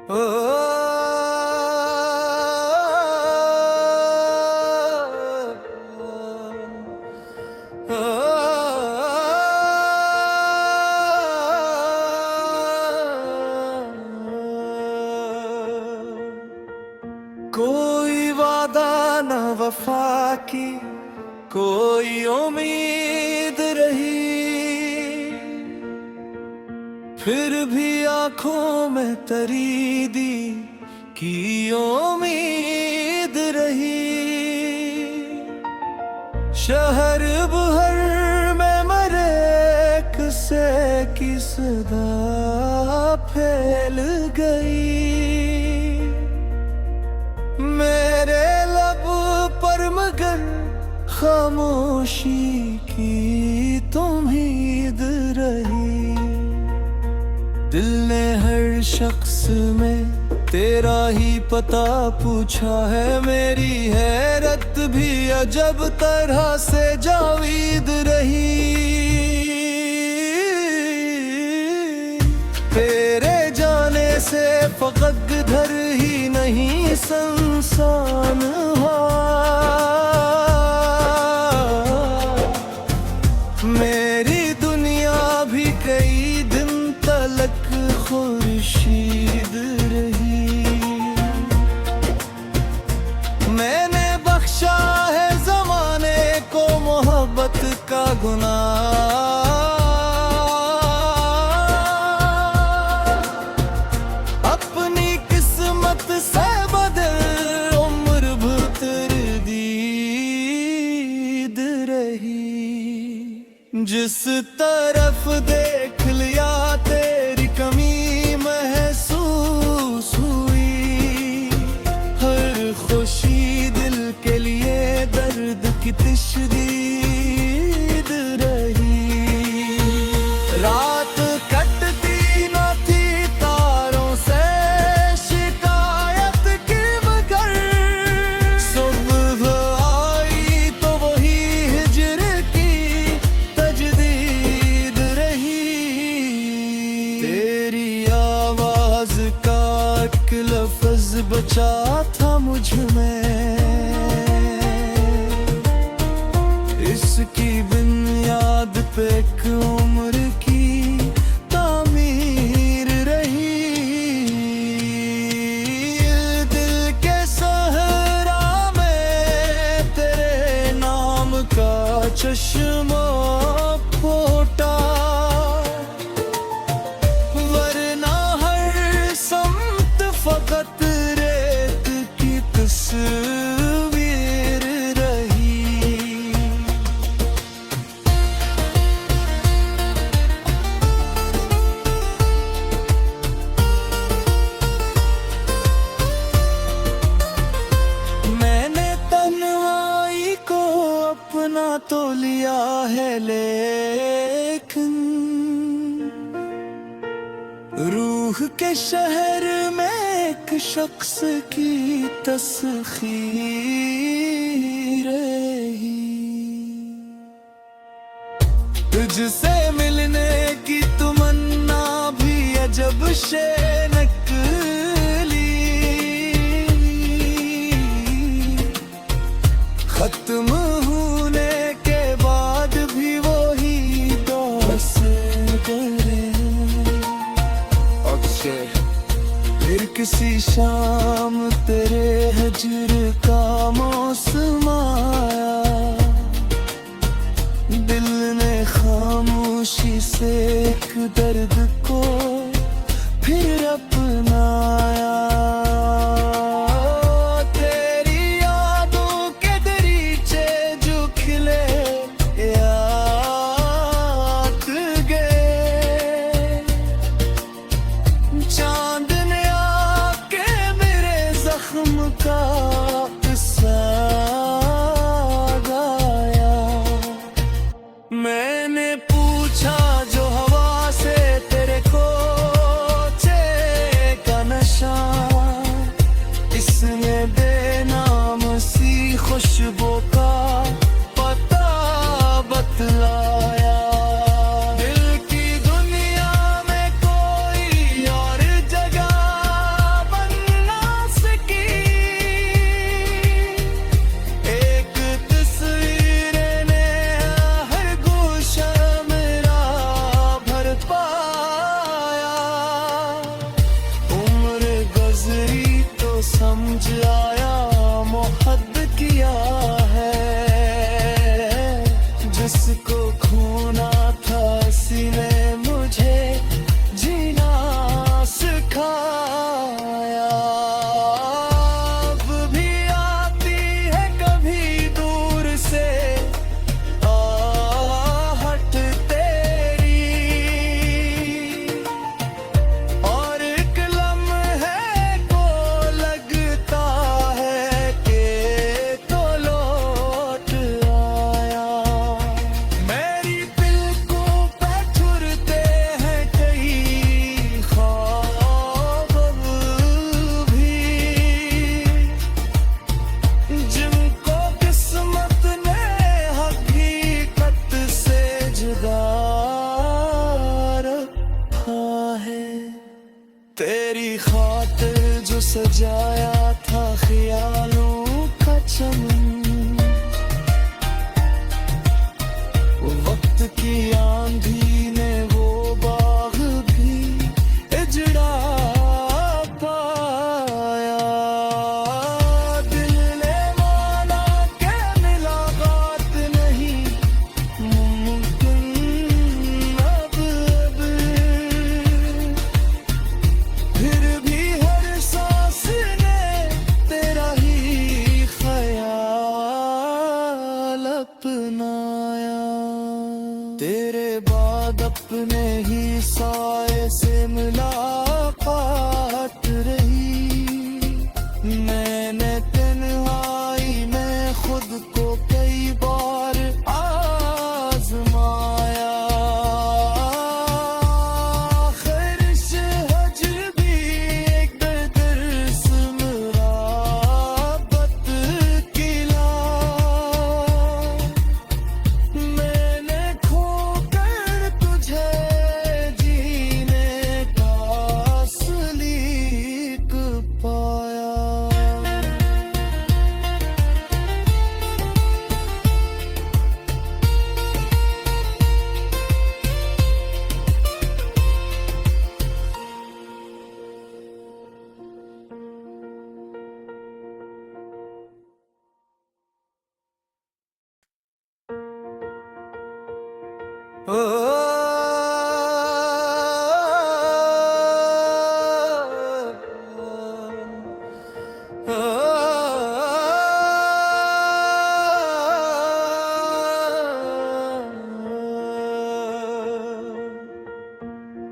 ओ कोई वादा न वफा की, कोई उम्मीद रही, फिर भी आंखों में तरी दी की उम्मीद रही। शहर भर में मरे किसे की सदा फैल गई। मेरे लब पर मगर खामोशी की उम्मीद रही। दिल ने हर शख्स में तेरा ही पता पूछा है, मेरी हैरत भी अजब तरह से जावीद रही। तेरे जाने से फकत घर ही नहीं संसान हुआ। मेरी दुनिया भी कई दिन तलक खुर्शीद रही। मैंने बख्शा है ज़माने को मोहब्बत का गुनाह। अपनी किस्मत से बदल उम्र भर दीद रही। जिस तरफ देख लिया तेरी कमी महसूस हुई। हर खुशी दिल के लिए दर्द की तशदीद रही। रात कटती न थी तारों से शिकायत की, मगर सुबह आई तो वही हिज्र की तजदीद रही। तेरी आवाज का एक लफ्ज बचा था मुझ में, इसकी बुनियाद पे एक उम्र की तामीर रही। दिल के सहरा में तेरे नाम का चश्मा फूटा, वरना हर समत फकत रेत की तस्वीर रही। मैंने तन्हाई को अपना तो लिया है, लेकिन रूह के शहर में एक शख्स की तस्खीर रही। तुझसे मिलने की तमन्ना भी अजब शे नकली। खत्म होने के बाद भी वही दोस्त करे। फिर किसी शाम तेरे हजर का मौसम आया। दिल ने खामोशी से एक दर्द को फिर अपनाया। तेरी यादों के दरीचे जो खिले याद गए। चांद ने आके मेरे जख्म का किस्सा गाया। मैंने पूछा जो हवा से समझ आया मोहब्बत किया है, जिसको खोना था इसी ने मुझे जीना सिखाया। अब भी आती है कभी दूर से आहट तेरी, और एक लम्हे को लगता है कि तो लौट आया। मेरी पलकों पे छुरते हैं कई ख्वाब भी, जिनको किस्मत ने हकीकत से जुदा रखा है। तेरी खातिर जो सजाया था ख्यालों का चमन, वक्त की आंधी ने वो बाग भी उजड़ा पाया। दिल ने माना के मुलाकात नहीं मुमकिन अब, फिर भी हर सांस ने तेरा ही ख्याल अपनाया। तेरे बाद अपने ही साए से मुलाकात रही, मैंने तन्हाई में खुद को कई बार आजमाया। आखिर से हजर भी एक बेदर्स मुराबत किला, मैंने खोकर तुझे जीने का सलीक पाया। ओ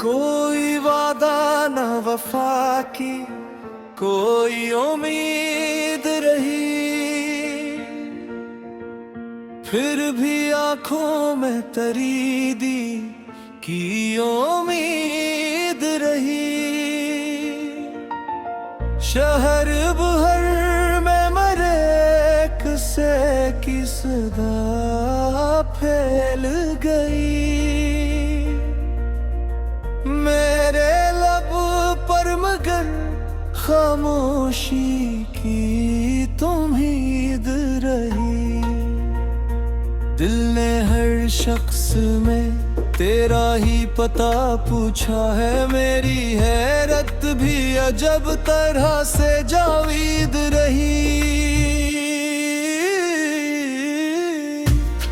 कोई वादा न वफा की, कोई उम्मीद रही, फिर भी आंखों में तरी दी की उम्मीद रही। शहर बहर में मरे किसे की सदा फैल गई, मेरे लब पर मगर खामोशी की उम्मीद रही। दिल ने हर शख्स में तेरा ही पता पूछा है, मेरी हैरत भी अजब तरह से जावीद रही।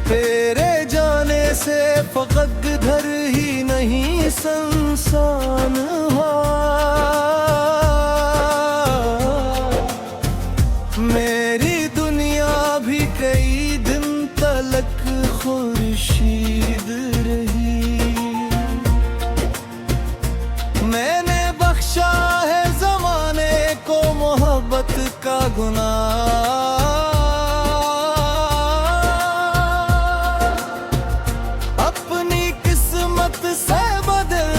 तेरे जाने से फकत घर ही नहीं संसान हुआ, मेरी दुनिया भी कई दिन तलक खुर्शीद रही। मैंने बख्शा है जमाने को मोहब्बत का गुनाह, अपनी किस्मत से बदल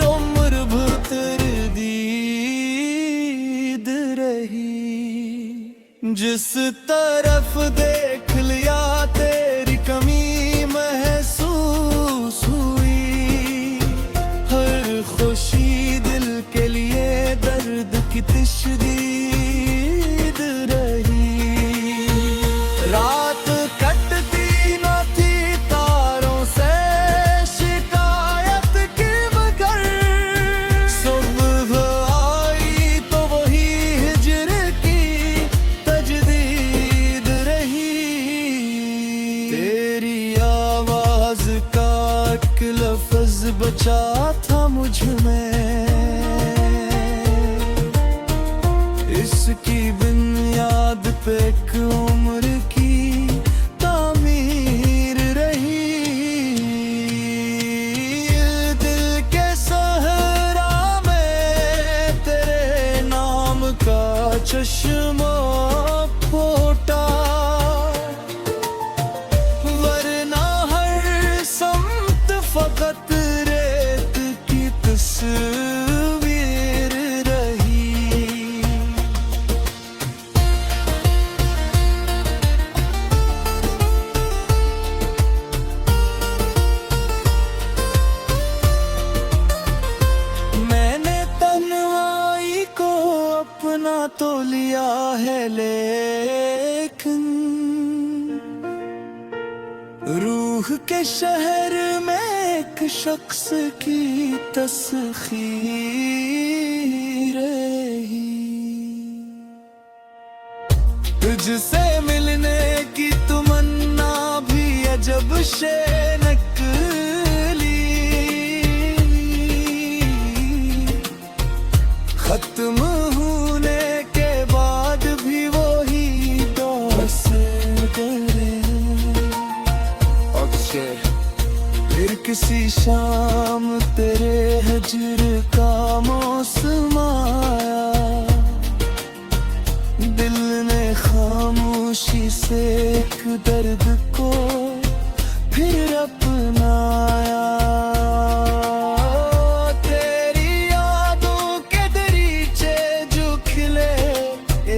उम्र भर दीद रही। जिस तरफ देख लिया तेरी कमी महसूस हुई, हर खुशी दिल के लिए दर्द की तशदीद रही। रात कटती न थी तारों से शिकायत की, मगर सुबह आई तो वही हिजर की सोचा था मुझ में, इसकी बुनियाद पे एक उम्र की तामीर रही। दिल के सहरा में तेरे नाम का चश्मा फोटा, वरना हर सम्त फकत रेत की तस्वीर रही। मैंने तन्हाई को अपना तो लिया है, लेकिन रूह के शहर में एक शख्स की तस्वीर रही। तुझसे मिलने की तमन्ना भी अजब से निकली, खत्म होने के बाद भी वही दोस करे। फिर किसी शाम तेरे हजर का मौसम आया, दिल ने खामोशी से एक दर्द को फिर अपनाया। तेरी यादों के दरीचे जो खिले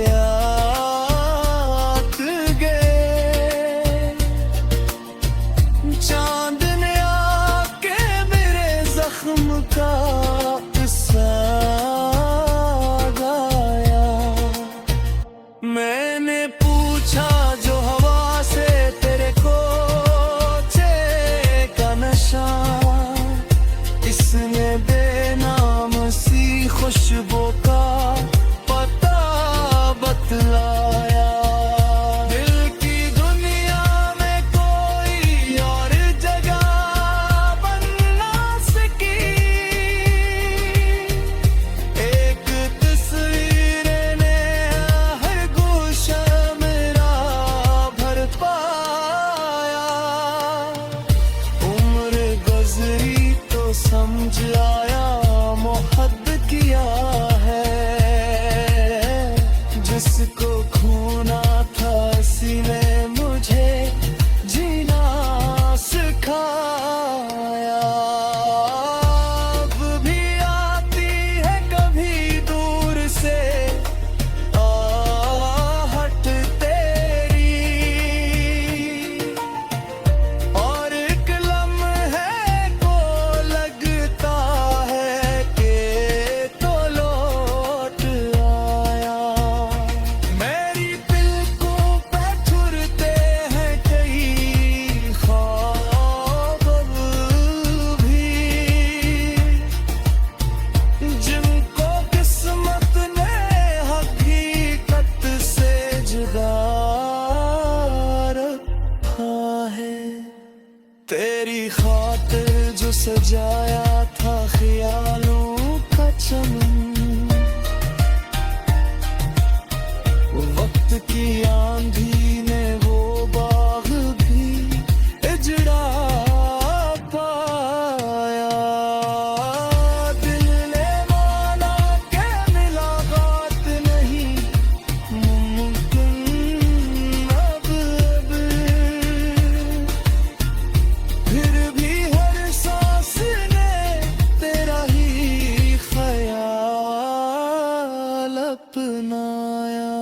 याद गए, चांद ने आके मेरे जख्म का किस्सा गाया। मैंने पूछा जो हवा से तेरे को का नशा, इसने बेनाम सी खुशबू का पता बतलाया। दिल की दुनिया में कोई और जगह बनना सकी, एक तस्वीर ने हर गोशा मेरा भर पाया। उम्र गुजरी तो समझ आया मोहब्बत किया है, जिसको खोना था इसी ने मुझे जीना सिखाया। अब भी आती है कभी दूर से आहट तेरी, और एक लम्हे को लगता है कि तो लौट आया। मेरी पलकों पे ठुरते हैं कई ख्वाब भी, जिनको किस्मत ने हकीकत से जुदा रखा है। तेरी खातिर जो सजाया था ख्यालों का चमन, वक्त की आंधी ने वो बाग भी उजड़ा पाया। दिल ने माना के मुलाकात नहीं मुमकिन अब, फिर भी हर सांस ने तेरा ही ख्याल अपनाया।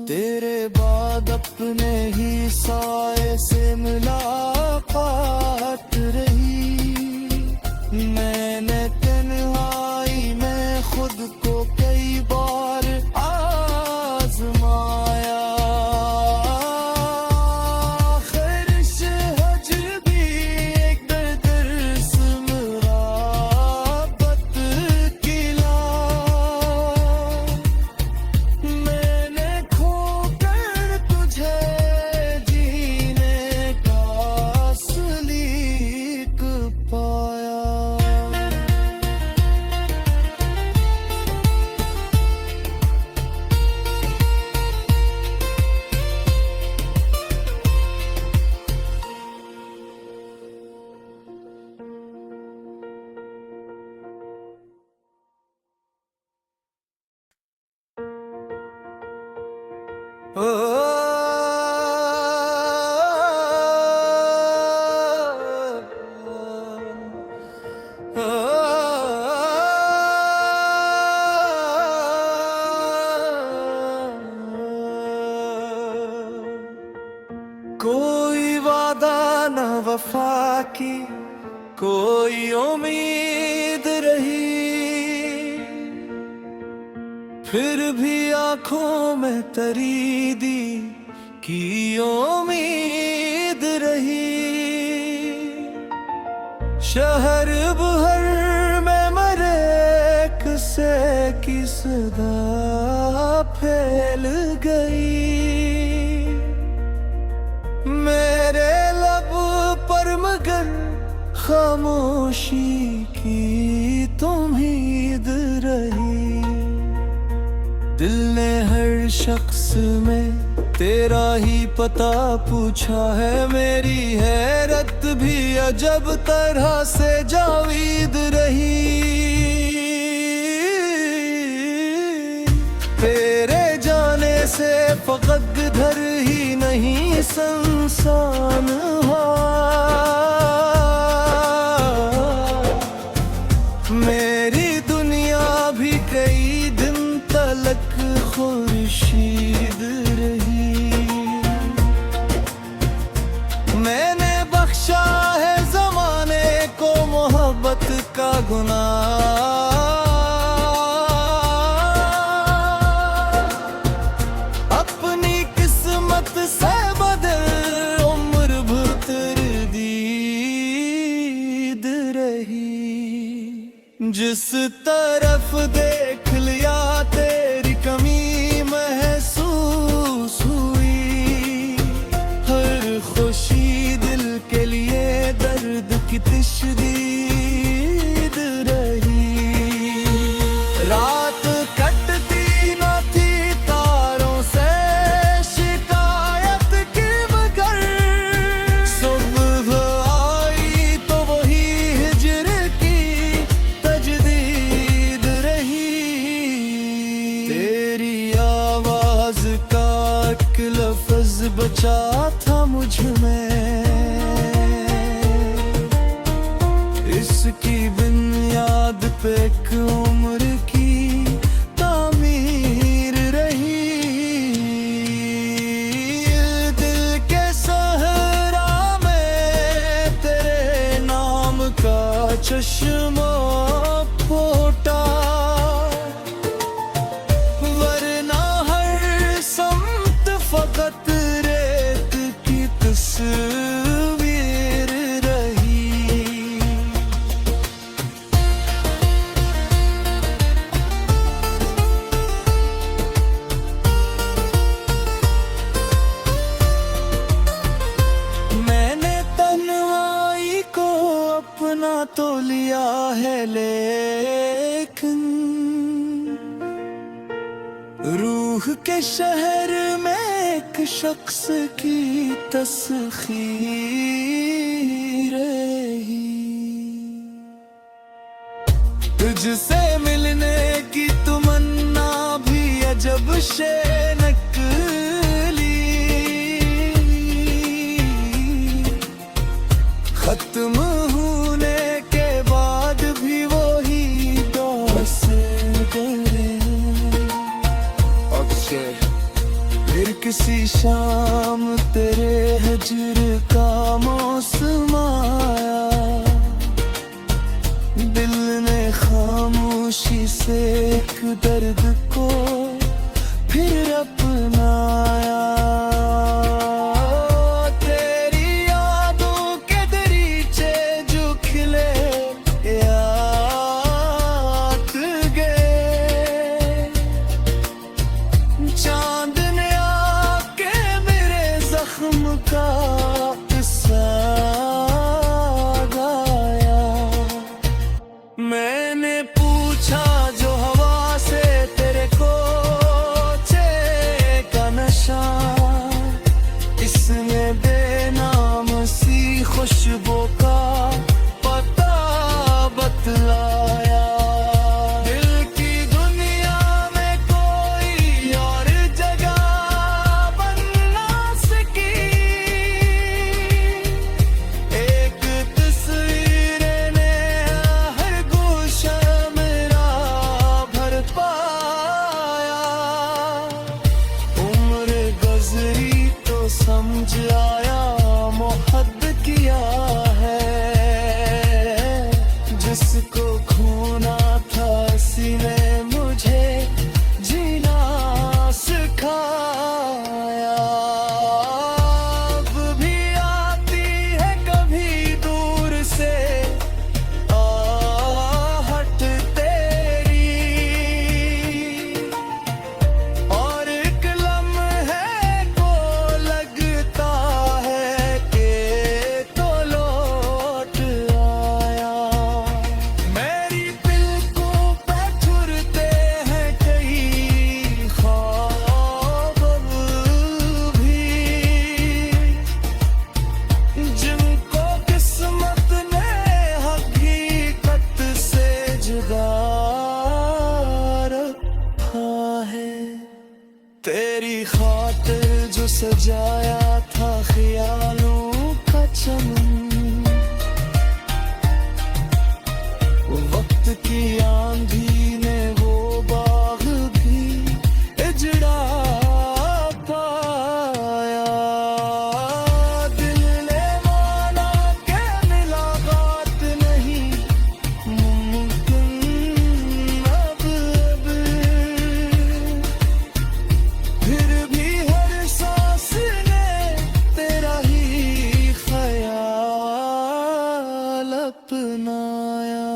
तेरे बाद अपने ही साए से मुलाकात रही। मैंने तन्हाई में खुद को कई बार आजमाया, खैरिश हजर भी एक दर्स मुराबत किला। मैंने खोकर तुझे जीने का कोई वादा न वफा की कोई उम्मीद रही, फिर भी आंखों में तरी दी की उम्मीद रही। शहर भर में मरे किसे की सदा फैल गई। मेरे लब पर मगर खामोशी की उम्मीद रही। दिल ने हर शख्स में तेरा ही पता पूछा है। मेरी हैरत भी अजब तरह से जावीद रही। तेरे जाने से फकत घर ही नहीं संसान हुआ। मेरी दुनिया भी कई दिन तलक खुर्शीद रही। मैंने बख्शा है ज़माने को मोहब्बत का गुनाह। अपनी किस्मत से बदल उम्र भर दीद रही। जिस तरफ देख लिया तेरी कमी महसूस हुई। हर खुशी दिल के लिए दर्द की तशदीद रही। रात कटती न थी तारों से शिकायत की मगर। सुबह आई तो वही हिजर की तजदीद रही। तेरी आवाज का एक लफ्ज बचा था मुझ में। इसकी बुनियाद पे एक उम्र की तामीर रही। दिल के सहरा में तेरे नाम का चश्मा फूटा। वरना हर समत फकत रेत की तस्वीर रही। मैंने तन्हाई को अपना तो लिया है लेकिन रूह के शहर में एक शख्स की तस्खीर रही। तुझसे मिलने की तमन्ना भी अजब शे नकली। खत्म होने के बाद भी वही दोस करे। फिर किसी शाम तेरे हजर का मौसम आया। दिल ने खामोशी से एक दर्द को फिर अपनाया। तेरी यादों के दरीचे जो खिले याद गए। चांद ने आके मेरे जख्म का किस्सा गाया। मैंने पूछा जो हवा से तेरे को चे का नशा। इसमें बेनाम सी खुशबू का पता बतलाया। दिल की दुनिया में कोई और जगह सजाया था ख्यालों का चमन, वक्त की आंधी ने वो बाग भी उजड़ा पाया। दिल ने माना के मुलाकात नहीं मुमकिन अब, फिर भी हर सांस ने तेरा ही ख्याल अपनाया।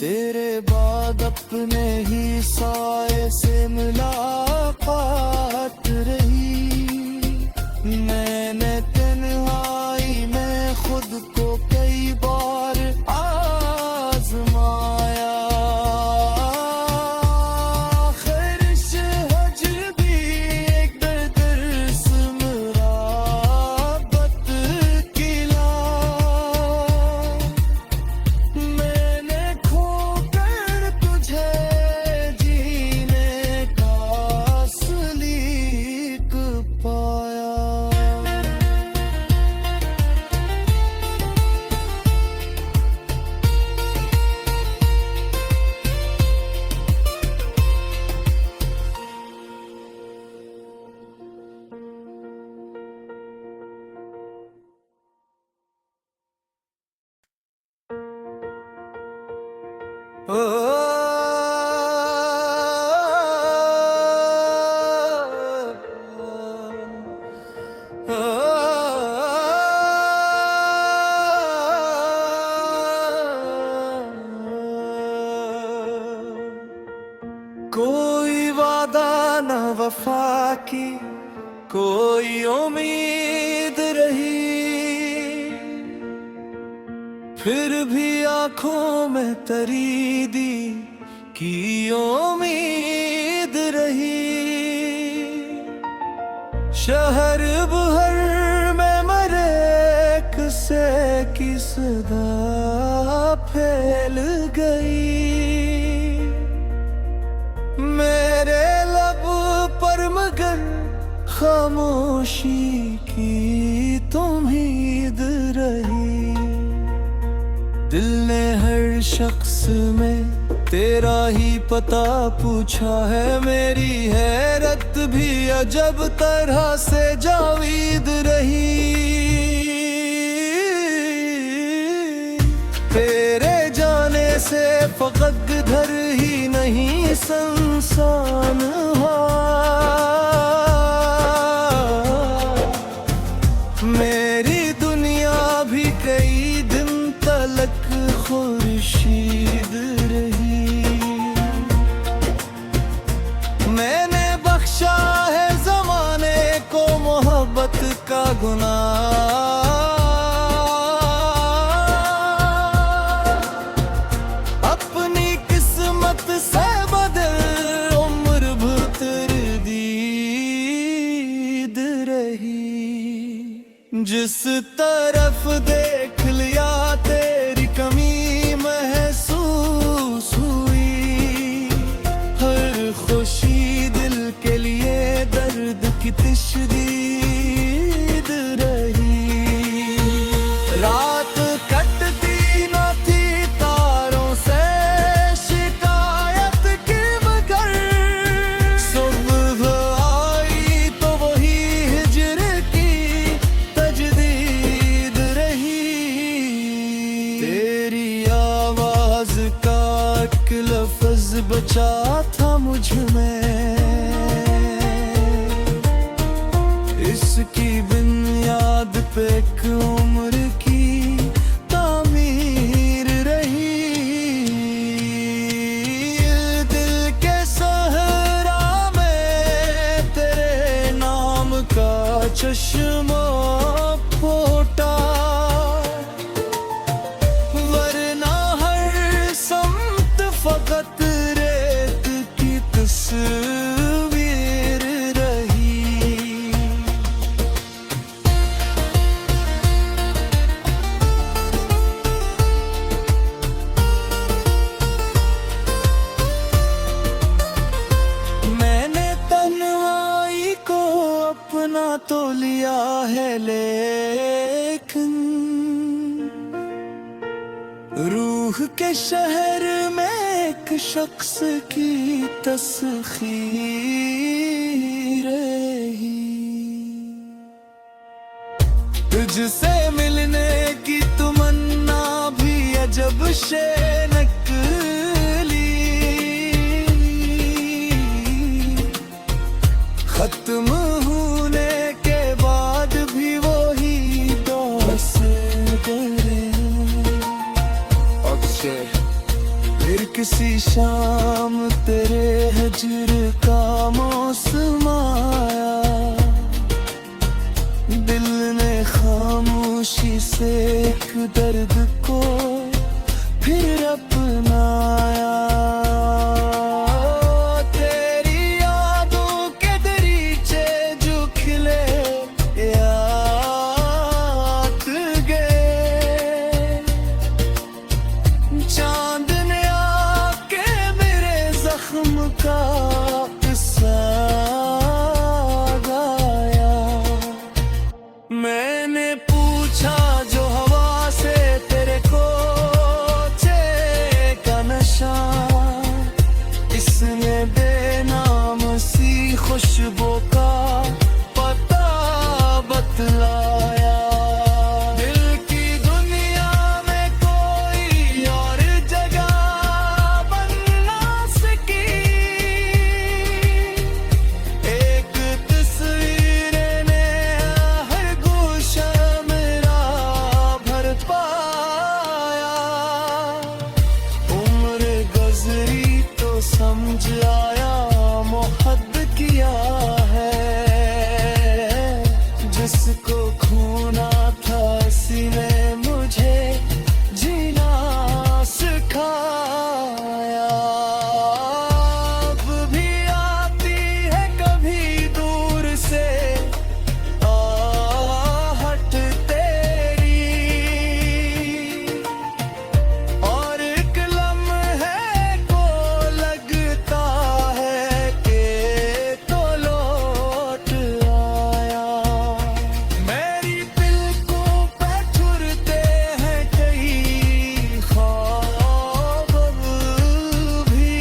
तेरे बाद अपने ही साए से मुलाकात रही, मैंने तन्हाई में खुद को कई बार आजमाया। खैरिश हजर भी एक दर्स मुराबत किला, मैंने खोकर तुझे जीने का सलीक पाया। ओ कोई वादा न वफा की, कोई उम्मीद रही, फिर भी आंखों में तरीदी की उम्मीद रही। शहर बुहर में मरे किसे की सदा फैल गई, मेरे लब पर मगर खामोशी की उम्मीद रही। दिल ने हर शख्स में तेरा ही पता पूछा है, मेरी हैरत भी अजब तरह से जावीद रही। तेरे जाने से फकत घर ही नहीं संसान हुआ, मेरी दुनिया भी कई दिन तलक खुर्शीद रही। मैंने बख्शा है जमाने को मोहब्बत का गुनाह, अपनी किस्मत से बदल उम्र भर तरदीद रही। जिस तरफ देख लिया तेरी कमी महसूस हुई, हर खुशी दिल के लिए दर्द की तशदीद रही। रात कटती न थी तारों से शिकायत की मगर, सुबह आई तो वही हिजर की तजदीद रही। तेरी आवाज का एक लफ्ज बचा था मुझ में, इसकी बुनियाद पे एक उम्र की तामीर रही। दिल के सहरा में तेरे नाम का चश्मा फोटा, वरना हर समत फकत रेत की तस्वीर रही। मैंने तन्हाई को अपना के शहर में एक शख्स की तस्वीर रही। तुझसे मिलने की तमन्ना भी अजब से नकली, खत्म होने के बाद भी वही दोस्त करे। फिर किसी शाम तेरे हजर का मौसम आया, दिल ने खामोशी से एक दर्द को फिर अपनाया। तेरी यादों के दरीचे जो खिले याद गए, चांद ने आके मेरे जख्म का किस्सा गाया। मैंने पूछा जो हवा से तेरे कोचे का नशा, इसने बेनाम सी खुशबू का पता बतलाया। दिल की दुनिया में कोई और जगह बन ना सकी, एक तस्वीर ने हर गोशा मेरा भर पाया। उम्र गुजरी तो समझ आया मोहब्बत किया है, जिसको खोना था इसी ने मुझे जीना सिखाया। अब भी आती है कभी दूर से आहट तेरी, और एक लम्हे को लगता है कि तो लौट आया। मेरी पलकों पे छुरते हैं कई ख्वाब भी,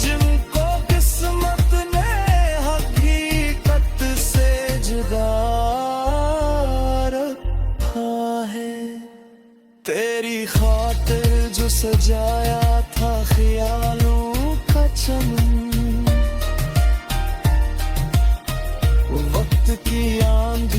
जिनको किस्मत ने हकीकत से जुदा रखा है। तेरी खातिर जो सजाया था ख्यालों का चमन, वक्त की आंधी